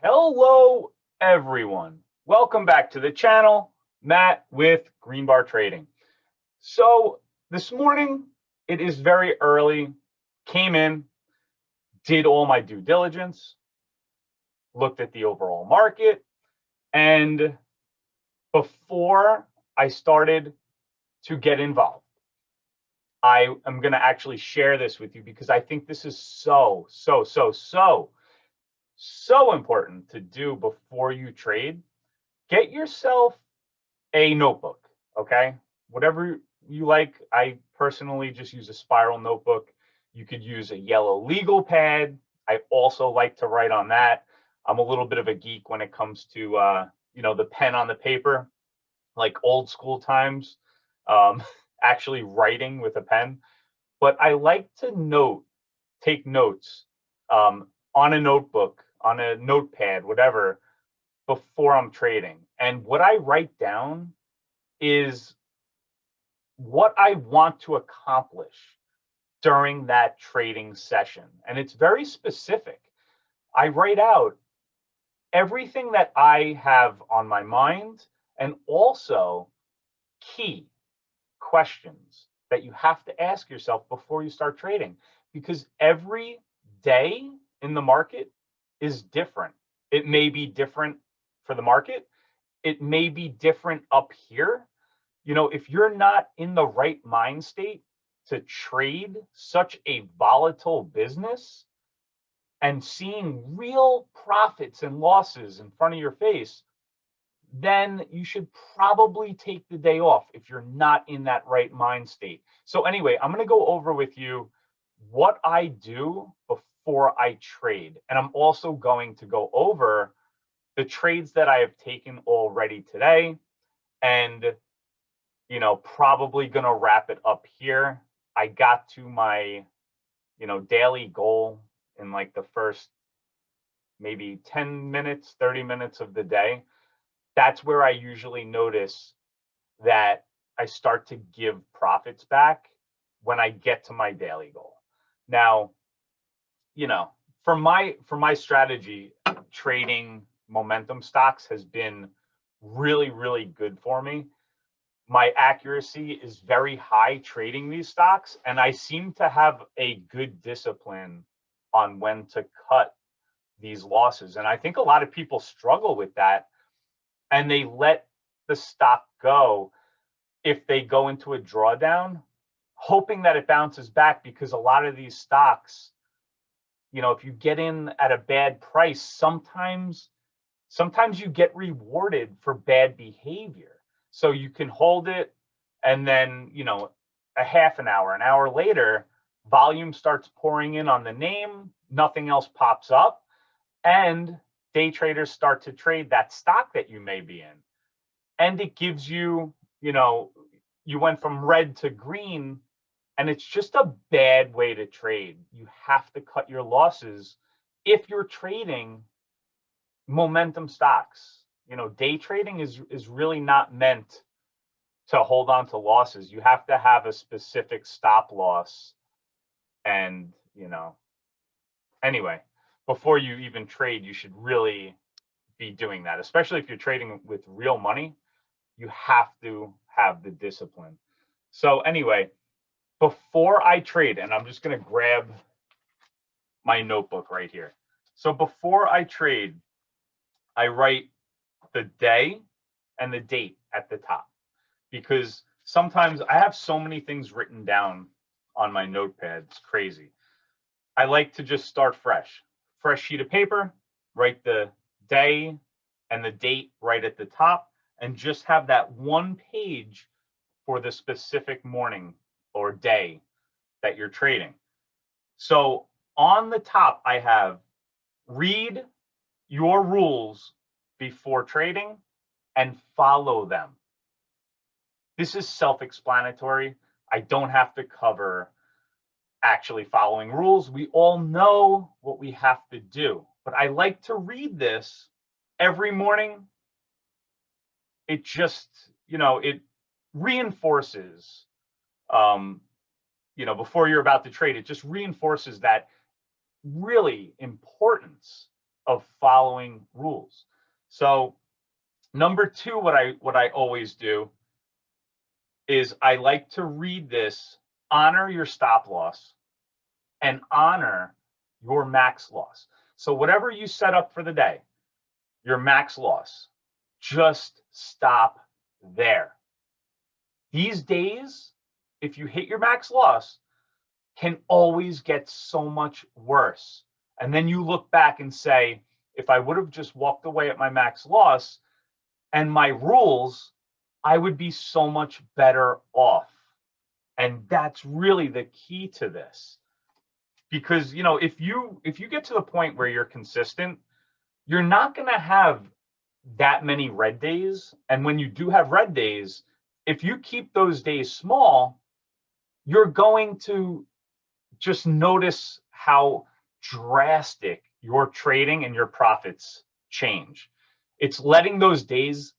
Hello, everyone. Welcome back to the channel, Matt with Green Bar Trading. So this morning, it is very early, came in, did all my due diligence, looked at the overall market, and before I started to get involved, I am going to actually share this with you because I think this is so important to do before you trade. Get yourself a notebook, okay? Whatever you like. I personally just use a spiral notebook. You could use a yellow legal pad. I also like to write on that. I'm a little bit of a geek when it comes to the pen on the paper, like old school times, actually writing with a pen. But I like to take notes on a notebook, on a notepad, whatever, before I'm trading. And what I write down is what I want to accomplish during that trading session. And it's very specific. I write out everything that I have on my mind and also key questions that you have to ask yourself before you start trading, because every day in the market is different. It may be different for the market. It may be different up here. If you're not in the right mind state to trade such a volatile business and seeing real profits and losses in front of your face, then you should probably take the day off if you're not in that right mind state. So anyway, I'm going to go over with you what I do before I trade. And I'm also going to go over the trades that I have taken already today, and probably going to wrap it up here. I got to my daily goal in like the first maybe 10 minutes, 30 minutes of the day. That's where I usually notice that I start to give profits back when I get to my daily goal. Now, for my strategy, trading momentum stocks has been really good for me. My accuracy is very high trading these stocks, and I seem to have a good discipline on when to cut these losses. And I think a lot of people struggle with that, and they let the stock go if they go into a drawdown, hoping that it bounces back, because a lot of these stocks, if you get in at a bad price, sometimes you get rewarded for bad behavior. So you can hold it, and then, a half an hour later, volume starts pouring in on the name, nothing else pops up, and day traders start to trade that stock that you may be in. And it gives you, you went from red to green, and it's just a bad way to trade. You have to cut your losses if you're trading momentum stocks. Day trading is really not meant to hold on to losses. You have to have a specific stop loss. And, anyway, before you even trade, you should really be doing that, especially if you're trading with real money. You have to have the discipline. So anyway, before I trade, and I'm just going to grab my notebook right here. So before I trade, I write the day and the date at the top, because sometimes I have so many things written down on my notepad. It's crazy. I like to just start fresh sheet of paper, write the day and the date right at the top, and just have that one page for the specific morning or day that you're trading. So on the top, I have read your rules before trading and follow them. This is self-explanatory. I don't have to cover actually following rules. We all know what we have to do, but I like to read this every morning. It just, it reinforces, before you're about to trade, it just reinforces that really importance of following rules. So number two, what I always do is I like to read this: honor your stop loss and honor your max loss. So whatever you set up for the day, your max loss, just stop there. These days, if you hit your max loss, can always get so much worse. And then you look back and say, if I would have just walked away at my max loss and my rules, I would be so much better off. And that's really the key to this. Because, you know, if you get to the point where you're consistent, you're not going to have that many red days. And when you do have red days, if you keep those days small, you're going to just notice how drastic your trading and your profits change. It's letting those days,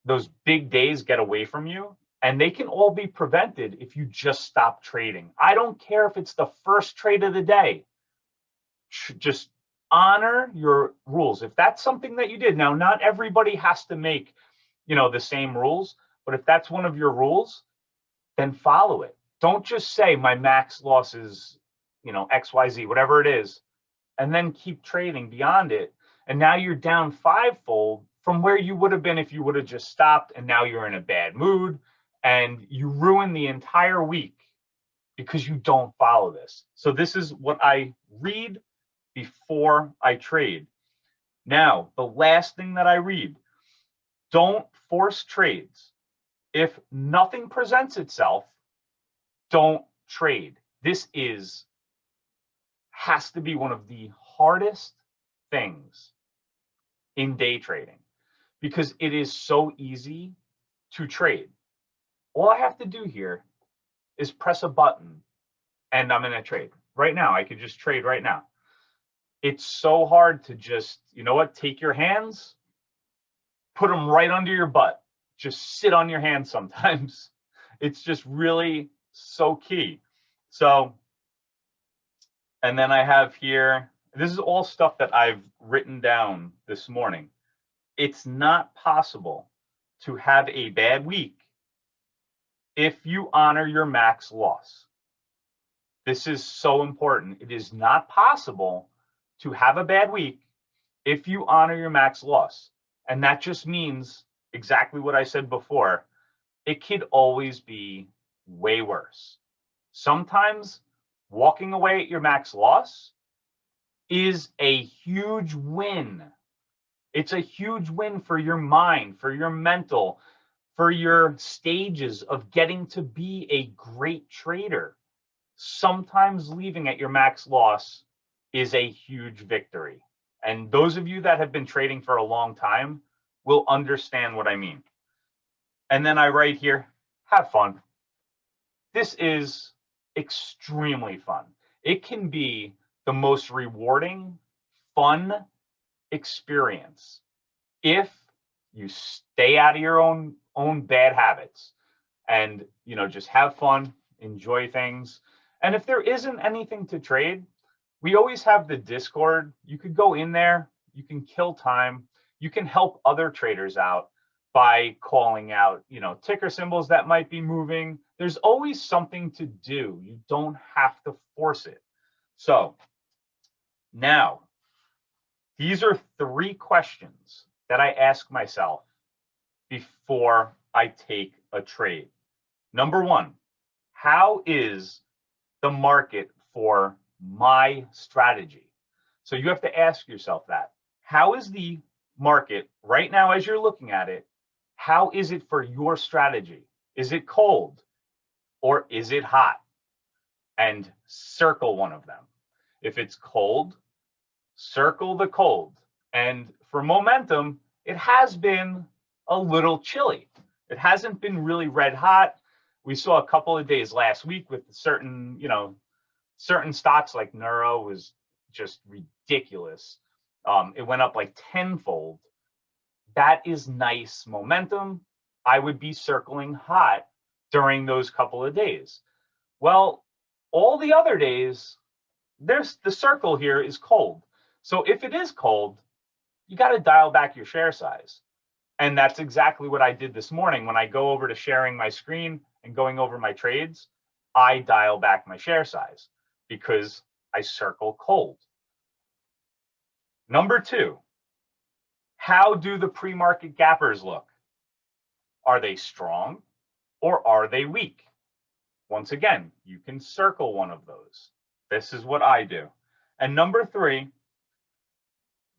those big days, get away from you, and they can all be prevented if you just stop trading. I don't care if it's the first trade of the day. Just honor your rules. If that's something that you did, now not everybody has to make, you know, the same rules, but if that's one of your rules, then follow it. Don't just say my max loss is, you know, XYZ, whatever it is, and then keep trading beyond it. And now you're down fivefold from where you would have been if you would have just stopped, and now you're in a bad mood and you ruin the entire week because you don't follow this. So this is what I read before I trade. Now, the last thing that I read: don't force trades. If nothing presents itself, don't trade. This has to be one of the hardest things in day trading because it is so easy to trade. All I have to do here is press a button and I'm in a trade. Right now, I could just trade right now. It's so hard to just, you know what, take your hands, put them right under your butt, just sit on your hands sometimes. It's just really so key. So, and then I have here, this is all stuff that I've written down this morning. It's not possible to have a bad week if you honor your max loss. This is so important. It is not possible to have a bad week if you honor your max loss. And that just means exactly what I said before. It could always be way worse. Sometimes walking away at your max loss is a huge win. It's a huge win for your mind, for your mental, for your stages of getting to be a great trader. Sometimes leaving at your max loss is a huge victory. And those of you that have been trading for a long time will understand what I mean. And then I write here, have fun. This is extremely fun. It can be the most rewarding, fun experience if you stay out of your own bad habits and, you know, just have fun, enjoy things. And if there isn't anything to trade, we always have the Discord. You could go in there, you can kill time, you can help other traders out by calling out, you know, ticker symbols that might be moving. There's always something to do. You don't have to force it. So now, these are 3 questions that I ask myself before I take a trade. Number 1, how is the market for my strategy? So you have to ask yourself that. How is the market right now as you're looking at it? How is it for your strategy? Is it cold or is it hot? And circle one of them. If it's cold, circle the cold. And for momentum, it has been a little chilly. It hasn't been really red hot. We saw a couple of days last week with certain, you know, certain stocks like Neuro was just ridiculous. It went up like tenfold. That is nice momentum. I would be circling hot during those couple of days. Well, all the other days, there's the circle here is cold. So if it is cold, you got to dial back your share size. And that's exactly what I did this morning. When I go over to sharing my screen and going over my trades, I dial back my share size because I circle cold. Number two, how do the pre-market gappers look? Are they strong or are they weak? Once again, you can circle one of those. This is what I do. And number three,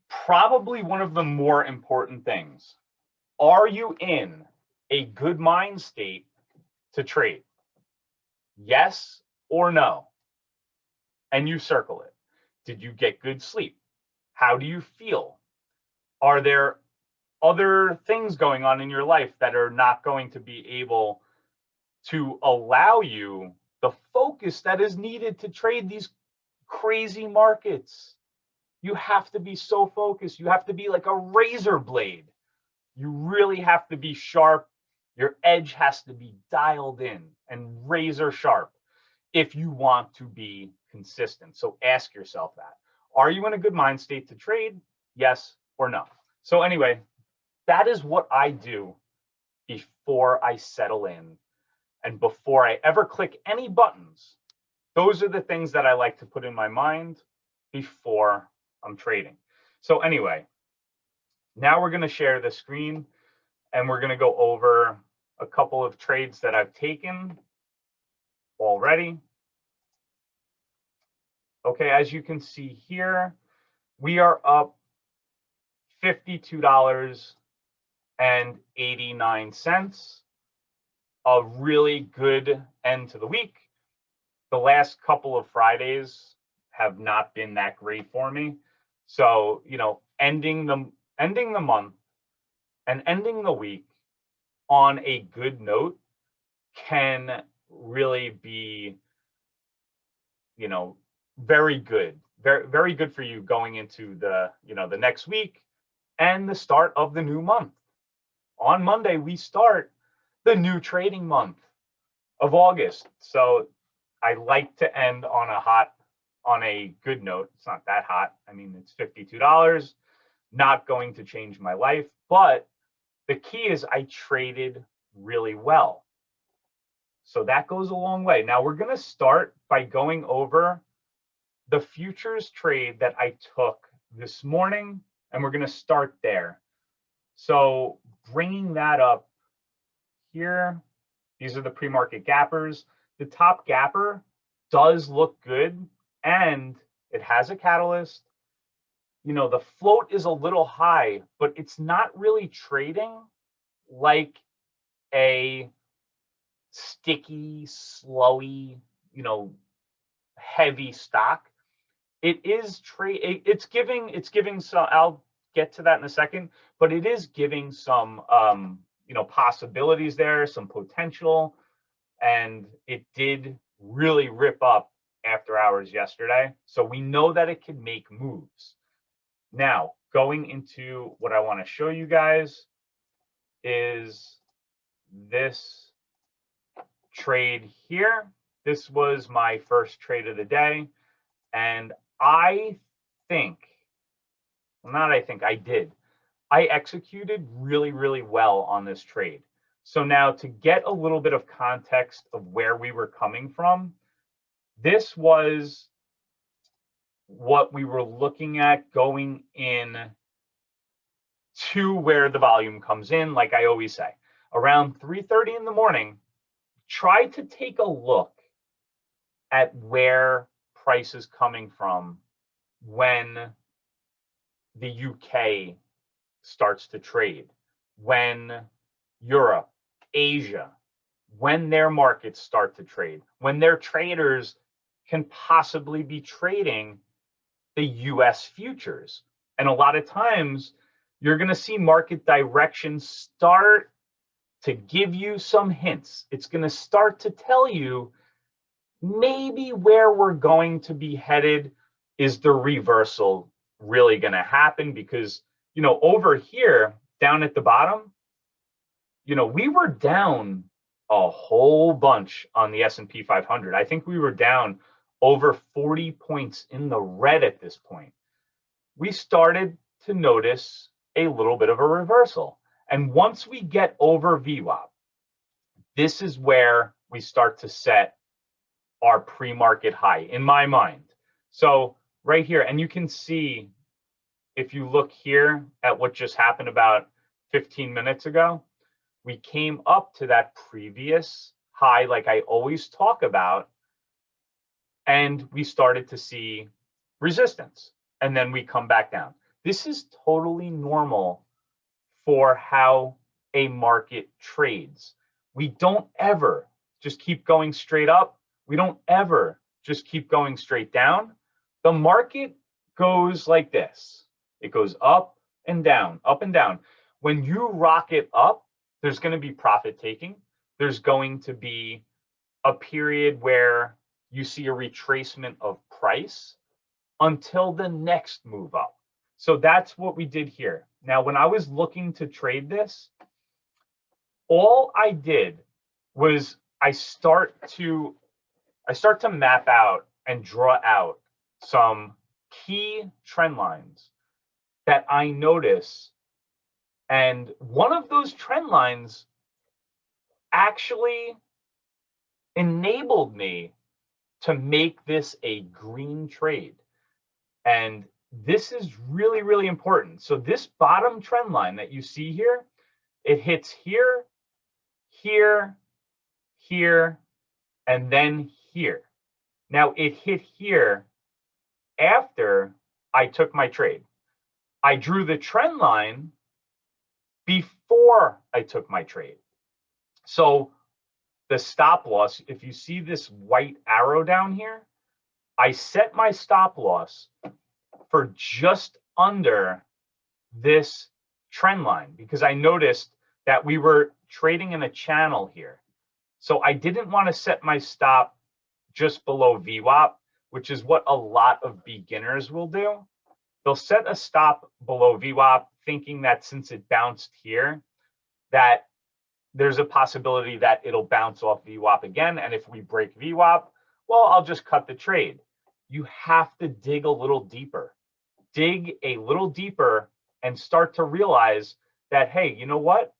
probably one of the more important things. Are you in a good mind state to trade? Yes or no? And you circle it. Did you get good sleep? How do you feel? Are there other things going on in your life that are not going to be able to allow you the focus that is needed to trade these crazy markets? You have to be so focused. You have to be like a razor blade. You really have to be sharp. Your edge has to be dialed in and razor sharp if you want to be consistent. So ask yourself that. Are you in a good mind state to trade? Yes or no? So anyway, that is what I do before I settle in and before I ever click any buttons. Those are the things that I like to put in my mind before I'm trading. So anyway, now we're going to share the screen and we're going to go over a couple of trades that I've taken already. Okay, as you can see here, we are up $52.89. A really good end to the week. The last couple of Fridays have not been that great for me. So, you know, ending the month and ending the week on a good note can really be, you know, very good, very good for you going into the, you know, the next week and the start of the new month. On Monday, we start the new trading month of August. So I like to end on a good note. It's not that hot. I mean, it's $52, not going to change my life, but the key is I traded really well. So that goes a long way. Now we're going to start by going over the futures trade that I took this morning, and we're going to start there. So bringing that up here, these are the pre-market gappers. The top gapper does look good, and it has a catalyst. You know, the float is a little high, but it's not really trading like a sticky, slowy, you know, heavy stock. It is it's giving some, I'll get to that in a second, but it is giving some you know, possibilities there, some potential, and it did really rip up after hours yesterday. So we know that it can make moves. Now, going into what I want to show you guys is this trade here. This was my first trade of the day. And I think, well, not I think, I did. I executed really, really well on this trade. So now to get a little bit of context of where we were coming from, this was what we were looking at going in to where the volume comes in. Like I always say, around 3:30 in the morning, try to take a look at where price is coming from when the UK starts to trade, when Europe, Asia, when their markets start to trade, when their traders can possibly be trading the US futures. And a lot of times you're going to see market direction start to give you some hints. It's going to start to tell you maybe where we're going to be headed. Is the reversal really going to happen? Because, you know, over here down at the bottom, you know, we were down a whole bunch on the S&P 500. I think we were down over 40 points in the red at this point. we started to notice a little bit of a reversal. And once we get over VWAP, this is where we start to set our pre-market high in my mind. So right here, and you can see if you look here at what just happened about 15 minutes ago, we came up to that previous high like I always talk about, and we started to see resistance, and then we come back down. This is totally normal for how a market trades. We don't ever just keep going straight up. We don't ever just keep going straight down. The market goes like this. It goes up and down, up and down. When you rocket up, there's going to be profit taking. There's going to be a period where you see a retracement of price until the next move up. So that's what we did here. Now, when I was looking to trade this, all I did was I start to map out and draw out some key trend lines that I notice. And one of those trend lines actually enabled me to make this a green trade. And this is really, really important. So this bottom trend line that you see here, it hits here, here, here, and then here. Now it hit here after I took my trade. I drew the trend line before I took my trade. So the stop loss, if you see this white arrow down here, I set my stop loss for just under this trend line because I noticed that we were trading in a channel here. So I didn't want to set my stop just below VWAP, which is what a lot of beginners will do. They'll set a stop below VWAP thinking that since it bounced here, that there's a possibility that it'll bounce off VWAP again. And if we break VWAP, well, I'll just cut the trade. You have to dig a little deeper. Dig a little deeper and start to realize that, hey, you know what?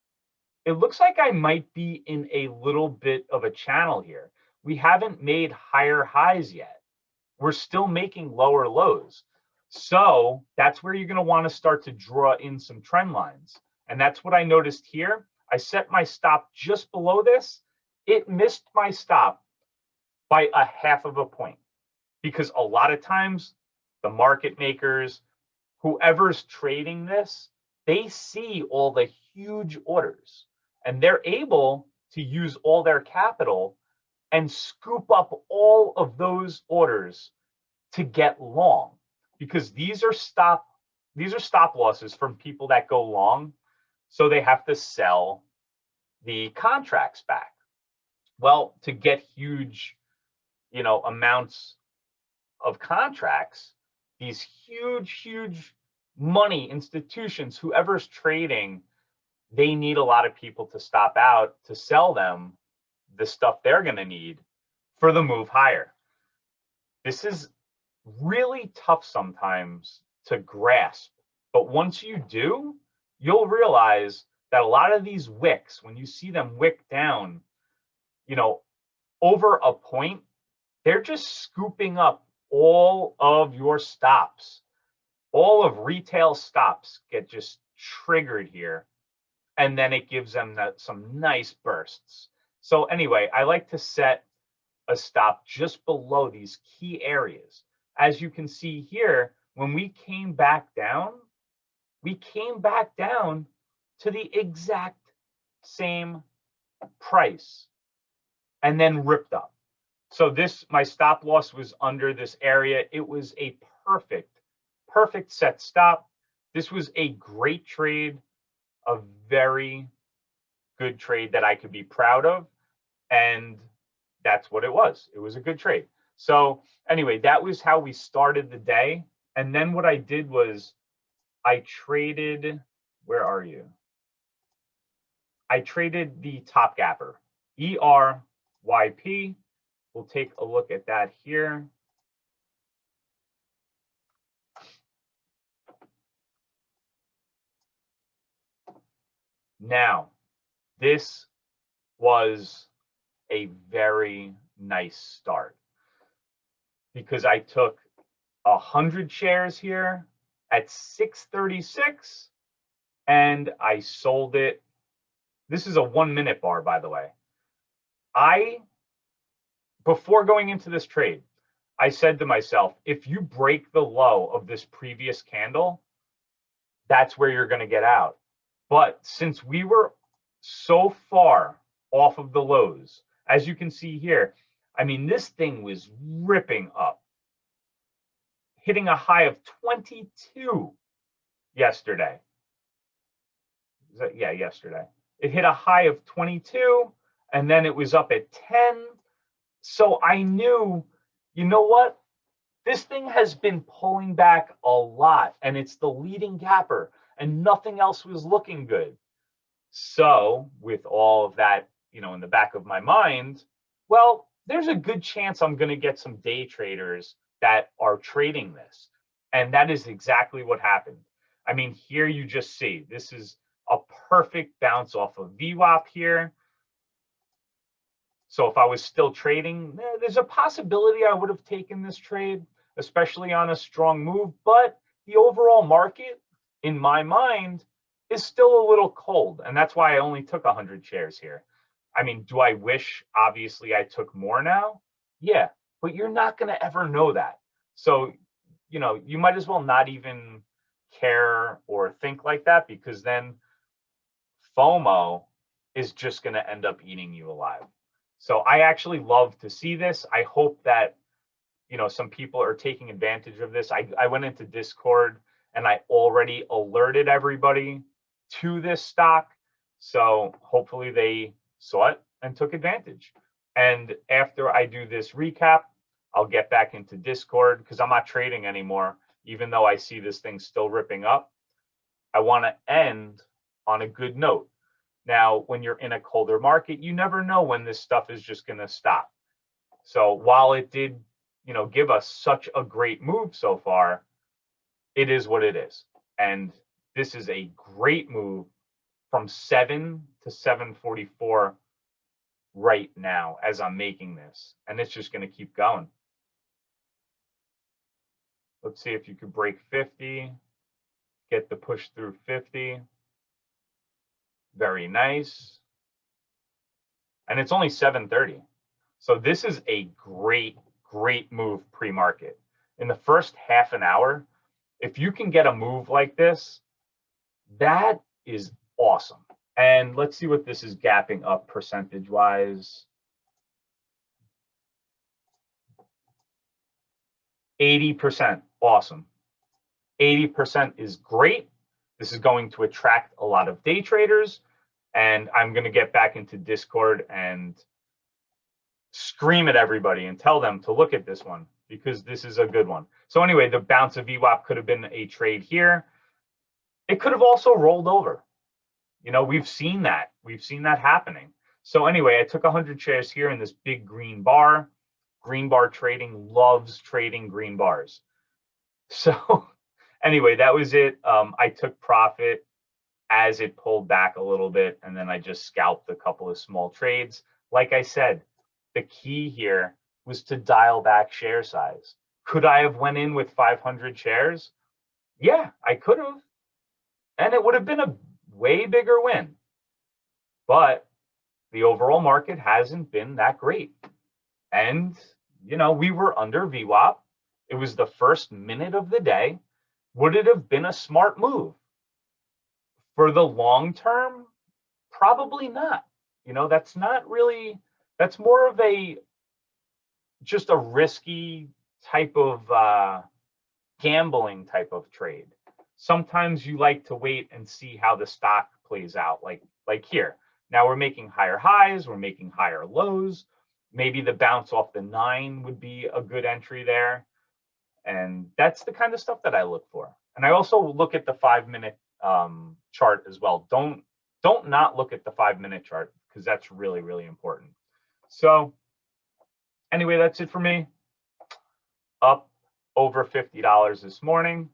It looks like I might be in a little bit of a channel here. We haven't made higher highs yet. We're still making lower lows. So that's where you're going to want to start to draw in some trend lines. And that's what I noticed here. I set my stop just below this. It missed my stop by 0.5 point because a lot of times the market makers, whoever's trading this, they see all the huge orders and they're able to use all their capital and scoop up all of those orders to get long, because these are stop losses from people that go long, so they have to sell the contracts back. Well, to get huge, amounts of contracts, these huge money institutions, whoever's trading, they need a lot of people to stop out to sell them the stuff they're going to need for the move higher. This is really tough sometimes to grasp, but once you do, you'll realize that a lot of these wicks, when you see them wick down, over a point, they're just scooping up all of your stops. All of retail stops get just triggered here, and then it gives them some nice bursts. So anyway, I like to set a stop just below these key areas. As you can see here, when we came back down to the exact same price and then ripped up. So my stop loss was under this area. It was a perfect set stop. This was a great trade, a very good trade that I could be proud of. And that's what it was. It was a good trade. So anyway, that was how we started the day. And then what I did was I traded, where are you? I traded the top gapper, ERYP. We'll take a look at that here. Now, this was a very nice start because I took 100 shares here at 636 and I sold it. This is a 1-minute bar, by the way. Before going into this trade, I said to myself, if you break the low of this previous candle, that's where you're going to get out. But since we were so far off of the lows, as you can see here, I mean, this thing was ripping up, hitting a high of 22 yesterday. Yeah, yesterday. It hit a high of 22, and then it was up at 10. So I knew, you know what? This thing has been pulling back a lot, and it's the leading gapper, and nothing else was looking good. So with all of that, in the back of my mind, well, there's a good chance I'm going to get some day traders that are trading this. And that is exactly what happened. I mean, here you just see, this is a perfect bounce off of VWAP here. So if I was still trading, there's a possibility I would have taken this trade, especially on a strong move. But the overall market, in my mind, is still a little cold. And that's why I only took 100 shares here. I mean, do I wish, obviously, I took more now? Yeah, but you're not going to ever know that. So, you might as well not even care or think like that, because then FOMO is just going to end up eating you alive. So I actually love to see this. I hope that, some people are taking advantage of this. I went into Discord and I already alerted everybody to this stock. So hopefully they saw it and took advantage. And after I do this recap, I'll get back into Discord because I'm not trading anymore, even though I see this thing still ripping up. I want to end on a good note. Now, when you're in a colder market, you never know when this stuff is just going to stop. So while it did, give us such a great move so far, it is what it is. And this is a great move from 7 to 744 right now as I'm making this. And it's just going to keep going. Let's see if you could break 50, get the push through 50. Very nice. And it's only 7:30. So this is a great move pre-market. In the first half an hour, if you can get a move like this, that is awesome. And let's see what this is gapping up percentage-wise. 80%, awesome. 80% is great. This is going to attract a lot of day traders. And I'm going to get back into Discord and scream at everybody and tell them to look at this one because this is a good one. So anyway, the bounce of VWAP could have been a trade here. It could have also rolled over. We've seen that. We've seen that happening. So anyway, I took 100 shares here in this big green bar. Green bar trading loves trading green bars. So anyway, that was it. I took profit as it pulled back a little bit, and then I just scalped a couple of small trades. Like I said, the key here was to dial back share size. Could I have went in with 500 shares? Yeah, I could have. And it would have been a way bigger win. But the overall market hasn't been that great. And, we were under VWAP. It was the first minute of the day. Would it have been a smart move? For the long term, probably not. That's not really, that's more of just a risky type of gambling type of trade. Sometimes you like to wait and see how the stock plays out, like here. Now we're making higher highs, we're making higher lows. Maybe the bounce off the 9 would be a good entry there. And that's the kind of stuff that I look for. And I also look at the 5-minute chart as well. Don't not look at the 5-minute chart because that's really important. So anyway, that's it for me. Up over $50 this morning.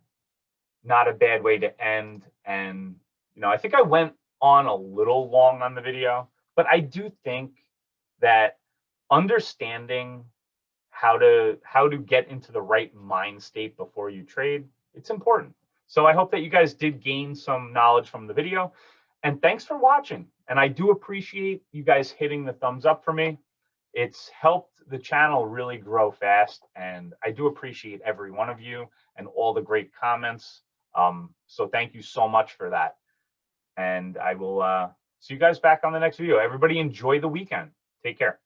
Not a bad way to end. And I think I went on a little long on the video, but I do think that understanding how to get into the right mind state before you trade, it's important. So I hope that you guys did gain some knowledge from the video, and thanks for watching. And I do appreciate you guys hitting the thumbs up for me. It's helped the channel really grow fast, and I do appreciate every one of you and all the great comments. So thank you so much for that. And I will see you guys back on the next video. Everybody enjoy the weekend. Take care.